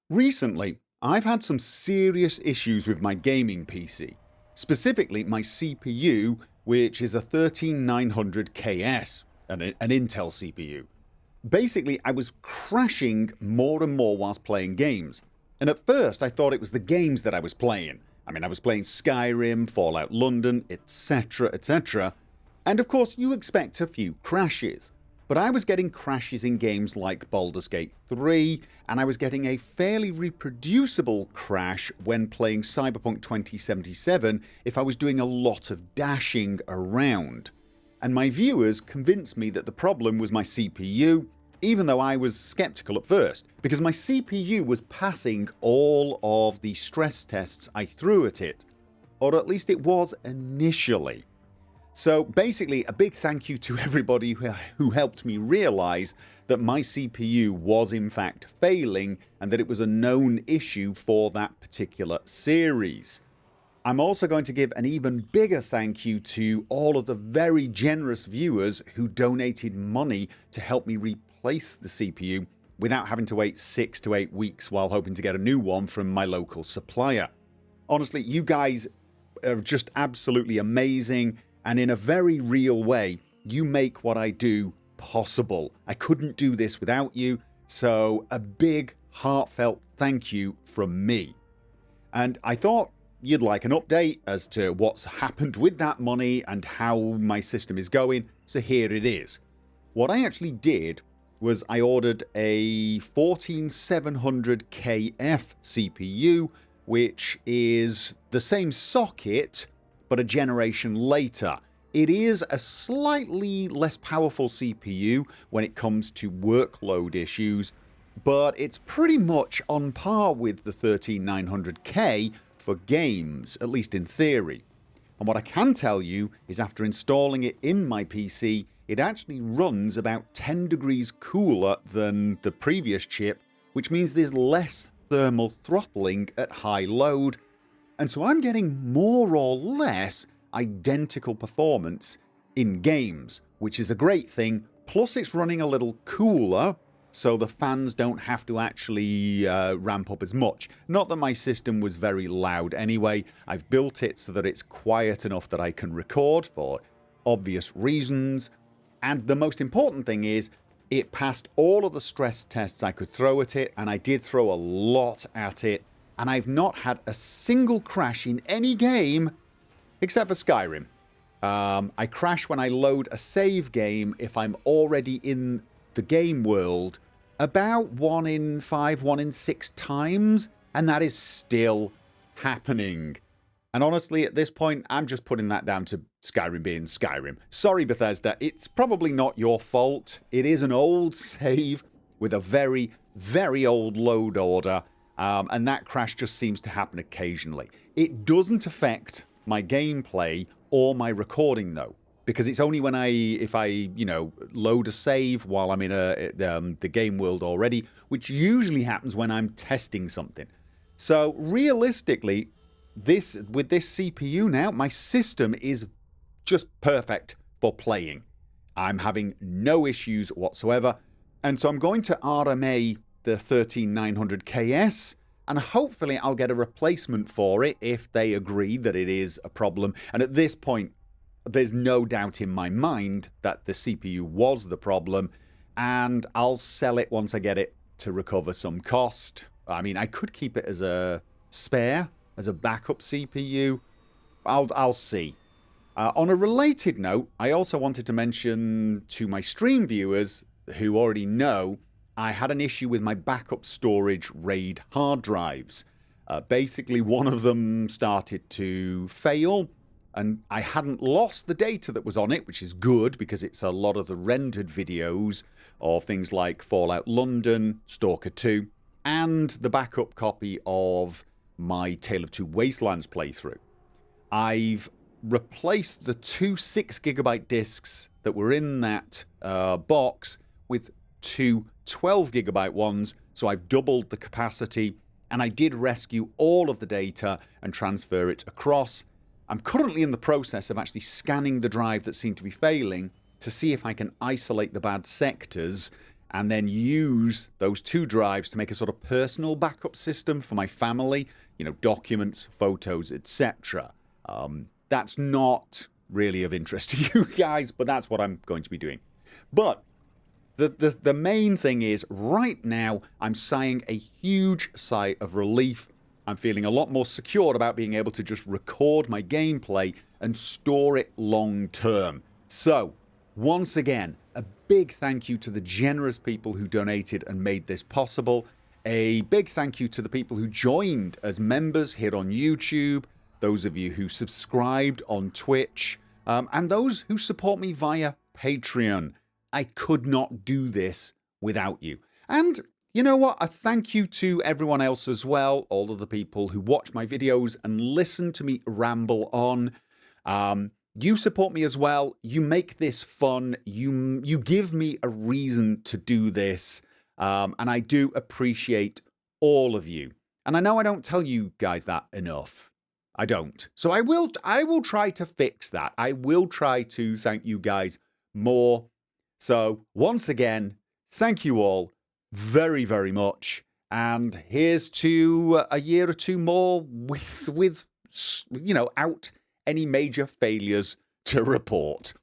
Recently, I've had some serious issues with my gaming PC, specifically my CPU, which is a 13900KS, an Intel CPU. Basically, I was crashing more and more whilst playing games, and at first I thought it was the games that I was playing. I was playing Skyrim, Fallout London, etc, etc, and of course you expect a few crashes. But I was getting crashes in games like Baldur's Gate 3, and I was getting a fairly reproducible crash when playing Cyberpunk 2077 if I was doing a lot of dashing around. And my viewers convinced me that the problem was my CPU, even though I was skeptical at first, because my CPU was passing all of the stress tests I threw at it. Or at least it was initially. So basically, a big thank you to everybody who helped me realise that my CPU was in fact failing and that it was a known issue for that particular series. I'm also going to give an even bigger thank you to all of the very generous viewers who donated money to help me replace the CPU without having to wait 6 to 8 weeks while hoping to get a new one from my local supplier. Honestly, you guys are just absolutely amazing. And in a very real way, you make what I do possible. I couldn't do this without you, so a big heartfelt thank you from me. And I thought you'd like an update as to what's happened with that money and how my system is going, so here it is. What I actually did was I ordered a 14700KF CPU, which is the same socket but a generation later. It is a slightly less powerful CPU when it comes to workload issues, but it's pretty much on par with the 13900K for games, at least in theory. And what I can tell you is after installing it in my PC, it actually runs about 10 degrees cooler than the previous chip, which means there's less thermal throttling at high load, and so I'm getting more or less identical performance in games, which is a great thing. Plus it's running a little cooler, so the fans don't have to actually ramp up as much. Not that my system was very loud anyway. I've built it so that it's quiet enough that I can record for obvious reasons. And the most important thing is it passed all of the stress tests I could throw at it, and I did throw a lot at it. And I've not had a single crash in any game except for Skyrim. I crash when I load a save game if I'm already in the game world about 1 in 5, 1 in 6 times, and that is still happening. And honestly, at this point, I'm just putting that down to Skyrim being Skyrim. Sorry, Bethesda, it's probably not your fault. It is an old save with a very, very old load order. And that crash just seems to happen occasionally. It doesn't affect my gameplay or my recording though, because it's only when if I load a save while I'm in the game world already, which usually happens when I'm testing something. So realistically, with this CPU now, my system is just perfect for playing. I'm having no issues whatsoever, and so I'm going to RMA the 13900KS, and hopefully I'll get a replacement for it if they agree that it is a problem. And at this point, there's no doubt in my mind that the CPU was the problem, and I'll sell it once I get it to recover some cost. I could keep it as a spare, as a backup CPU. I'll see. On a related note, I also wanted to mention to my stream viewers who already know I had an issue with my backup storage RAID hard drives. Basically, one of them started to fail, and I hadn't lost the data that was on it, which is good because it's a lot of the rendered videos of things like Fallout London, Stalker 2, and the backup copy of my Tale of Two Wastelands playthrough. I've replaced the two 6GB discs that were in that box with two 12GB ones, so I've doubled the capacity, and I did rescue all of the data and transfer it across. I'm currently in the process of actually scanning the drive that seemed to be failing to see if I can isolate the bad sectors and then use those 2 drives to make a sort of personal backup system for my family, documents, photos, etc. That's not really of interest to you guys, but that's what I'm going to be doing. But the main thing is, right now, I'm sighing a huge sigh of relief. I'm feeling a lot more secure about being able to just record my gameplay and store it long term. So, once again, a big thank you to the generous people who donated and made this possible. A big thank you to the people who joined as members here on YouTube, those of you who subscribed on Twitch, and those who support me via Patreon. I could not do this without you. And you know what? A thank you to everyone else as well, all of the people who watch my videos and listen to me ramble on. You support me as well. You make this fun. You give me a reason to do this. And I do appreciate all of you. And I know I don't tell you guys that enough. I don't. So I will try to fix that. I will try to thank you guys more. So once again, thank you all very, very much. And here's to a year or 2 more with out any major failures to report.